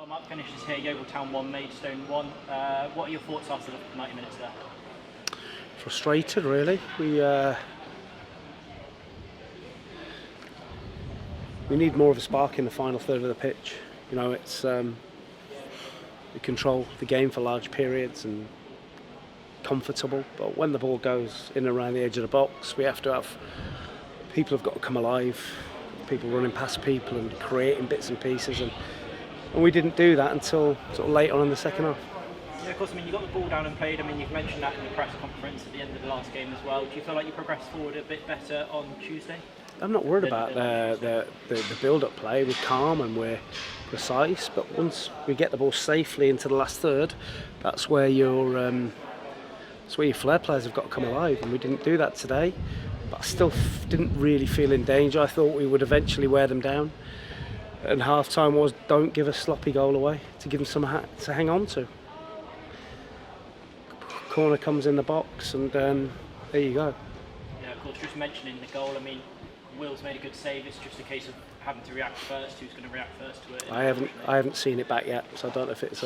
Well, Mark finishes here, Yeovil Town 1, Maidstone 1. What are your thoughts after the 90 minutes there? Frustrated, really. We need more of a spark in the final third of the pitch. You know, it's we control the game for large periods and comfortable, but when the ball goes in and around the edge of the box, we have to have people have got to come alive. People running past people and creating bits and pieces, and we didn't do that until sort of late on in the second half. Yeah, of course. I mean, you got the ball down and played. I mean, you've mentioned that in the press conference at the end of the last game as well. Do you feel like you progressed forward a bit better on Tuesday? I'm not worried about the build-up play. We're calm and we're precise, but once we get the ball safely into the last third, that's where your flair players have got to come alive, and we didn't do that today. But I still didn't really feel in danger. I thought we would eventually wear them down. And half-time was, don't give a sloppy goal away, to give them some to hang on to. Corner comes in the box, and there you go. Yeah, of course, just mentioning the goal, I mean, Will's made a good save. It's just a case of having to react first. Who's going to react first to it? I haven't seen it back yet, so I don't know if it's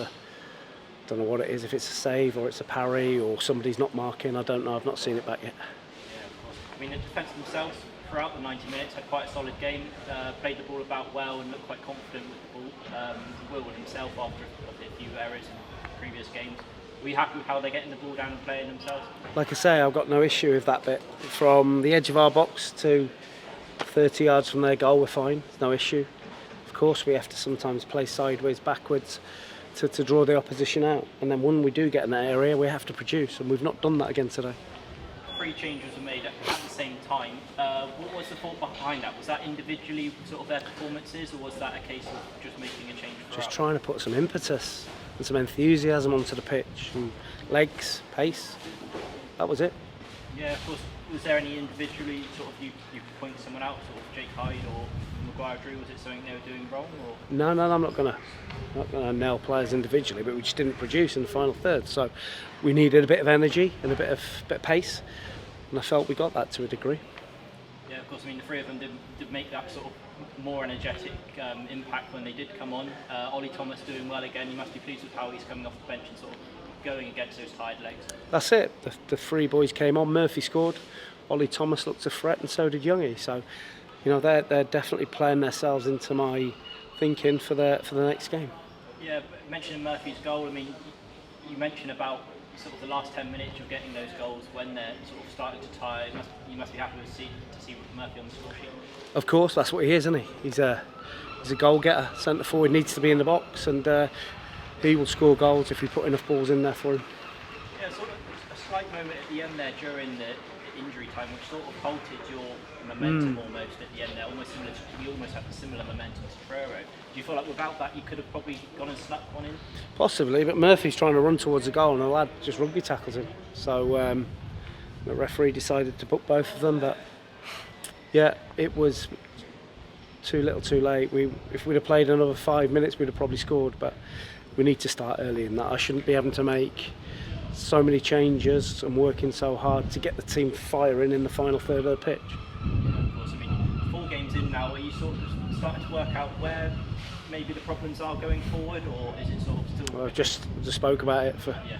don't know what it is, if it's a save or it's a parry or somebody's not marking. I don't know, I've not seen it back yet. Yeah, of course. I mean, the defence themselves, throughout the 90 minutes, had quite a solid game, played the ball about well and looked quite confident with the ball. Will himself, after a few errors in previous games. Were you happy with how they're getting the ball down and playing themselves? Like I say, I've got no issue with that bit. From the edge of our box to 30 yards from their goal, we're fine, there's no issue. Of course, we have to sometimes play sideways, backwards, to draw the opposition out, and then when we do get in that area we have to produce, and we've not done that again today. 3 changes were made at the same time. What was the thought behind that? Was that individually sort of their performances, or was that a case of just making a change for Just us? trying to put some impetus and some enthusiasm onto the pitch, and legs, pace, that was it. Yeah, of course. Was there any individually sort of you point someone out, sort of Jake Hyde or Maguire Drew? Was it something they were doing wrong? Or? No, I'm not gonna nail players individually, but we just didn't produce in the final third. So we needed a bit of energy and a bit of pace, and I felt we got that to a degree. Yeah, of course. I mean, the 3 of them did make that sort of more energetic impact when they did come on. Ollie Thomas doing well again. You must be pleased with how he's coming off the bench and sort of going against those tired legs. That's it. The 3 boys came on. Murphy scored. Ollie Thomas looked a threat, and so did Youngie. So, you know, they're definitely playing themselves into my thinking for the next game. Yeah, but mentioning Murphy's goal, I mean, you mentioned about sort of the last 10 minutes of getting those goals when they're sort of starting to tire. You must be happy to see Murphy on the score sheet. Of course, that's what he is, isn't he? He's a goal getter. Centre forward needs to be in the box, and he will score goals if we put enough balls in there for him. Yeah, sort of a slight moment at the end there during the injury time, which sort of halted your momentum almost at the end there. Almost similar we almost had the similar momentum to Ferrero. Do you feel like without that you could have probably gone and snuck one in? Possibly, but Murphy's trying to run towards the goal, and the lad just rugby tackles him. So the referee decided to put both of them, but yeah, it was too little too late. If we'd have played another 5 minutes, we'd have probably scored, but we need to start early in that. I shouldn't be having to make so many changes and working so hard to get the team firing in the final third of the pitch. Yeah, of course. I mean, 4 games in now, are you sort of starting to work out where maybe the problems are going forward, or is it sort of still? Well, I've just spoke about it Yeah.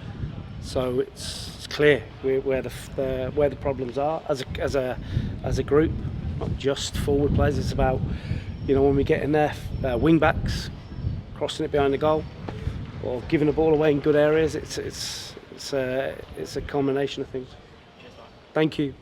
So it's clear where the problems are as a group, not just forward players. It's about, you know, when we get in there, wing backs crossing it behind the goal or giving the ball away in good areas. It's a combination of things. Cheers, Mark. Thank you.